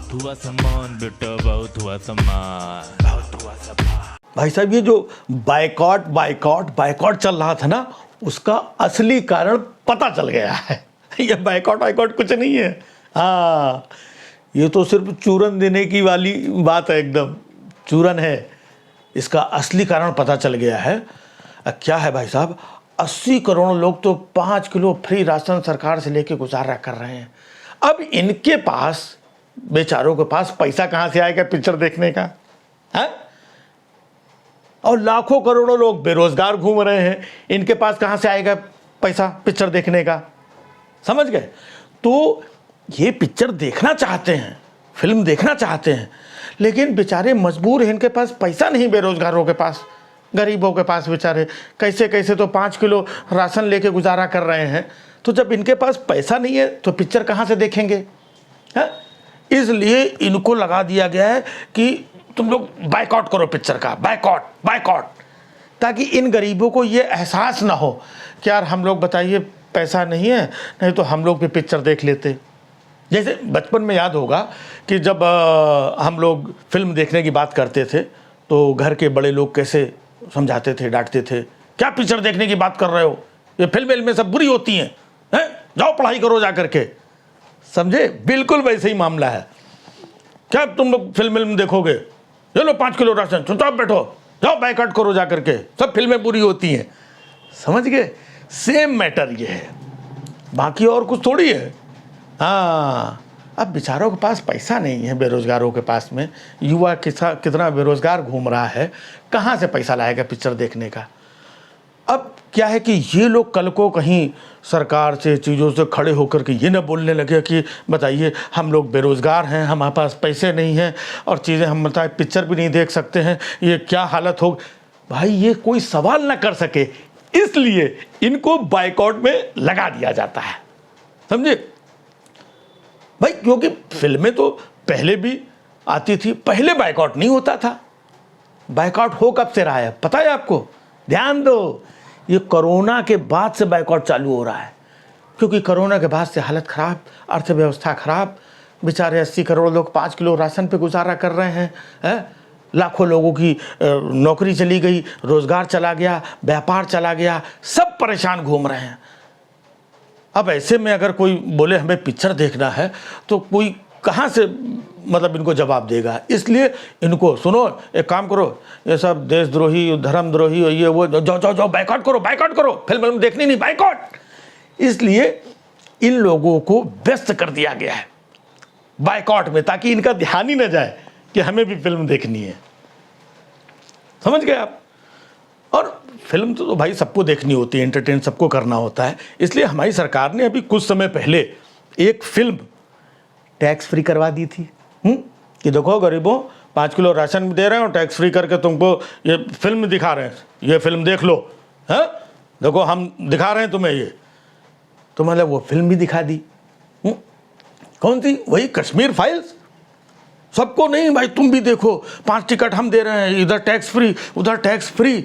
बहुत हुआ सामान बेटा, बहुत हुआ सामान, बहुत हुआ सामान। भाई साहब, ये जो बायकॉट बायकॉट बायकॉट चल रहा था ना, उसका असली कारण पता चल गया है। ये बायकॉट बायकॉट कुछ नहीं है। हाँ, ये तो सिर्फ चूरन देने की वाली बात है, एकदम चूरन है। इसका असली कारण पता चल गया है। क्या है भाई साहब, 80 करोड़ लोग तो 5 किलो फ्री राशन सरकार से लेके गुजारा कर रहे हैं। अब इनके पास, बेचारों के पास पैसा कहाँ से आएगा पिक्चर देखने का, है? और लाखों करोड़ों लोग बेरोजगार घूम रहे हैं, इनके पास कहाँ से आएगा पैसा पिक्चर देखने का? समझ गए? तो ये पिक्चर देखना चाहते हैं, फिल्म देखना चाहते हैं, लेकिन बेचारे मजबूर हैं, इनके पास पैसा नहीं, बेरोजगारों के पास, गरीबों के पास बेचारे कैसे कैसे तो 5 किलो राशन लेके गुजारा कर रहे हैं। तो जब इनके पास पैसा नहीं है तो पिक्चर कहाँ से देखेंगे, है? इसलिए इनको लगा दिया गया है कि तुम लोग बायकॉट करो पिक्चर का, बायकॉट बायकॉट, ताकि इन गरीबों को ये एहसास ना हो कि यार हम लोग, बताइए पैसा नहीं है, नहीं तो हम लोग भी पिक्चर देख लेते। जैसे बचपन में याद होगा कि जब हम लोग फिल्म देखने की बात करते थे तो घर के बड़े लोग कैसे समझाते थे, डांटते थे, क्या पिक्चर देखने की बात कर रहे हो, ये फिल्म में सब बुरी होती हैं, जाओ पढ़ाई करो जा करके। समझे? बिल्कुल वैसे ही मामला है। क्या तुम लोग फिल्म देखोगे, ये लो 5 किलो राशन, चुपचाप बैठो, जाओ बायकॉट करो जा करके, सब फिल्में बुरी होती हैं। समझ गए? सेम मैटर ये है, बाकी और कुछ थोड़ी है। हाँ, अब बेचारों के पास पैसा नहीं है, बेरोजगारों के पास में, युवा कितना बेरोजगार घूम रहा है, कहाँ से पैसा लाएगा पिक्चर देखने का? अब क्या है कि ये लोग कल को कहीं सरकार से, चीज़ों से खड़े होकर के ये ना बोलने लगे कि बताइए हम लोग बेरोज़गार हैं, हमारे पास पैसे नहीं हैं और चीज़ें, हम बताए पिक्चर भी नहीं देख सकते हैं, ये क्या हालत हो। भाई ये कोई सवाल ना कर सके, इसलिए इनको बायकॉट में लगा दिया जाता है। समझे भाई? क्योंकि फिल्में तो पहले भी आती थी, पहले बायकॉट नहीं होता था। बायकॉट हो कब से रहा है पता है आपको? ध्यान दो, ये कोरोना के बाद से बायकॉट चालू हो रहा है, क्योंकि कोरोना के बाद से हालत ख़राब, अर्थव्यवस्था ख़राब, बेचारे 80 करोड़ लोग 5 किलो राशन पे गुजारा कर रहे हैं, लाखों लोगों की नौकरी चली गई, रोज़गार चला गया, व्यापार चला गया, सब परेशान घूम रहे हैं। अब ऐसे में अगर कोई बोले हमें पिक्चर देखना है तो कोई कहाँ से मतलब इनको जवाब देगा? इसलिए इनको, सुनो एक काम करो, ये सब देशद्रोही, धर्मद्रोही, ये वो, जाओ जाओ जाओ बायकॉट करो, बायकॉट करो, फिल्म देखनी नहीं, बायकॉट। इसलिए इन लोगों को व्यस्त कर दिया गया है बायकॉट में, ताकि इनका ध्यान ही न जाए कि हमें भी फिल्म देखनी है। समझ गए आप? और फिल्म तो भाई सबको देखनी होती है, एंटरटेन सबको करना होता है। इसलिए हमारी सरकार ने अभी कुछ समय पहले एक फिल्म टैक्स फ्री करवा दी थी, कि देखो गरीबों 5 किलो राशन दे रहे हो, टैक्स फ्री करके तुमको ये फिल्म दिखा रहे हैं, ये फिल्म देख लो, है? देखो हम दिखा रहे हैं तुम्हें ये। तो मतलब वो फिल्म भी दिखा दी। कौन सी? वही कश्मीर फाइल्स। सबको नहीं भाई, तुम भी देखो, 5 टिकट हम दे रहे हैं, इधर टैक्स फ्री उधर टैक्स फ्री।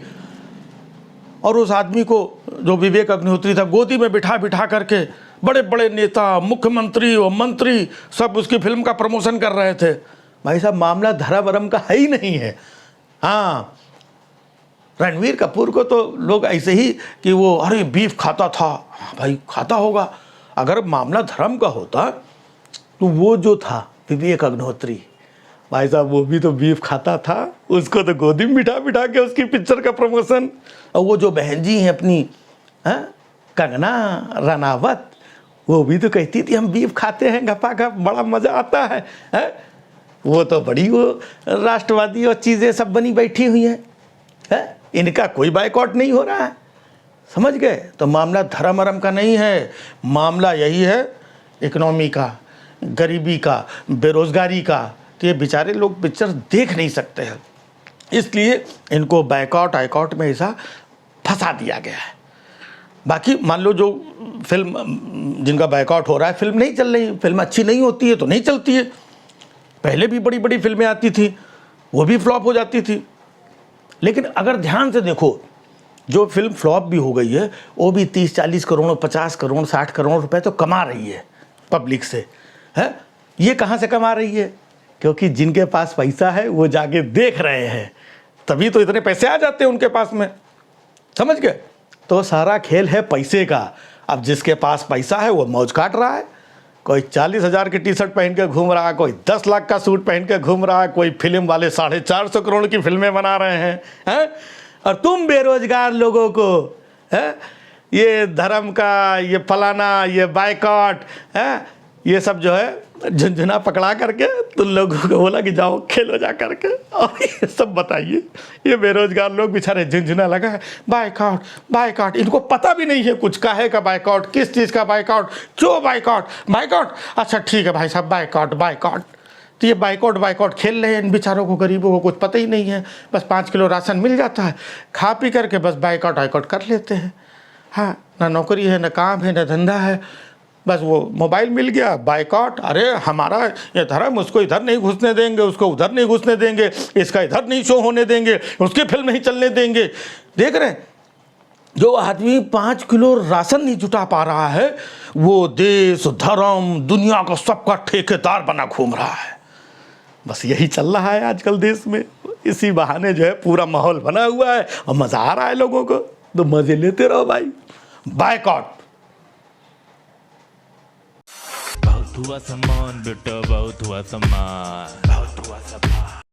और उस आदमी को, जो विवेक अग्निहोत्री था, गोदी में बिठा बिठा करके बड़े बड़े नेता, मुख्यमंत्री और मंत्री सब उसकी फिल्म का प्रमोशन कर रहे थे। भाई साहब, मामला धर्म वर्म का है ही नहीं है। हाँ, रणवीर कपूर को तो लोग ऐसे ही कि वो अरे बीफ खाता था, भाई खाता होगा। अगर मामला धर्म का होता तो वो जो था विवेक अग्निहोत्री, भाई साहब वो भी तो बीफ खाता था, उसको तो गोदी में बिठा बिठा के उसकी पिक्चर का प्रमोशन। और वो जो बहन जी हैं अपनी, कंगना रनावत, वो भी तो कहती थी हम बीफ खाते हैं गपा गप, बड़ा मज़ा आता है, वो तो बड़ी वो राष्ट्रवादी और चीज़ें सब बनी बैठी हुई हैं, इनका कोई बायकॉट नहीं हो रहा है। समझ गए? तो मामला धर्म वर्म का नहीं है, मामला यही है इकोनॉमी का, गरीबी का, बेरोज़गारी का। तो ये बेचारे लोग पिक्चर देख नहीं सकते हैं, इसलिए इनको बायकॉट आयकॉट में ऐसा फंसा दिया गया है। बाकी मान लो जो फिल्म जिनका बायकॉट हो रहा है, फिल्म नहीं चल रही, फिल्म अच्छी नहीं होती है तो नहीं चलती है। पहले भी बड़ी बड़ी फिल्में आती थी, वो भी फ्लॉप हो जाती थी। लेकिन अगर ध्यान से देखो, जो फिल्म फ्लॉप भी हो गई है वो भी 30-40 करोड़, 50 करोड़, 60 करोड़ रुपए तो कमा रही है पब्लिक से, है? ये कहाँ से कमा रही है? क्योंकि जिनके पास पैसा है वो जाके देख रहे हैं, तभी तो इतने पैसे आ जाते हैं उनके पास में, समझ गए। तो सारा खेल है पैसे का। अब जिसके पास पैसा है वो मौज काट रहा है, कोई 40,000 की टी शर्ट पहन के घूम रहा है, कोई 10 लाख का सूट पहन के घूम रहा है, कोई फिल्म वाले 450 करोड़ की फिल्में बना रहे हैं? और तुम बेरोजगार लोगों को हैं ये धर्म का, ये फलाना, ये बायकॉट है, ये सब जो है झुंझुना पकड़ा करके तुम लोगों को बोला कि जाओ खेलो जा करके, और ये सब बताइए ये बेरोजगार लोग बेचारे झुंझुना लगा है बायकॉट बायकॉट, इनको पता भी नहीं है कुछ काहे का बायकॉट, किस चीज़ का बायकॉट, क्यों बायकॉट बायकॉट, अच्छा ठीक है भाई साहब बायकॉट बायकॉट। तो ये बायकॉट बायकॉट खेल रहे हैं, इन बेचारों को गरीबों को कुछ पता ही नहीं है, बस 5 किलो राशन मिल जाता है, खा पी करके बस बायकॉट बायकॉट कर लेते हैं। हाँ, ना नौकरी है, ना काम है, ना धंधा है, बस वो मोबाइल मिल गया बायकॉट, अरे हमारा ये धर्म, उसको इधर नहीं घुसने देंगे, उसको उधर नहीं घुसने देंगे, इसका इधर नहीं शो होने देंगे, उसकी फिल्म नहीं चलने देंगे। देख रहे हैं, जो आदमी 5 किलो राशन नहीं जुटा पा रहा है वो देश धर्म दुनिया का सबका ठेकेदार बना घूम रहा है। बस यही चल रहा है आजकल देश में, इसी बहाने जो है पूरा माहौल बना हुआ है और मज़ा आ रहा है लोगों को, तो मज़े लेते रहो भाई। बायकॉट। बहुत हुआ सामान बेटा, बहुत हुआ सामान, बहुत हुआ सामान।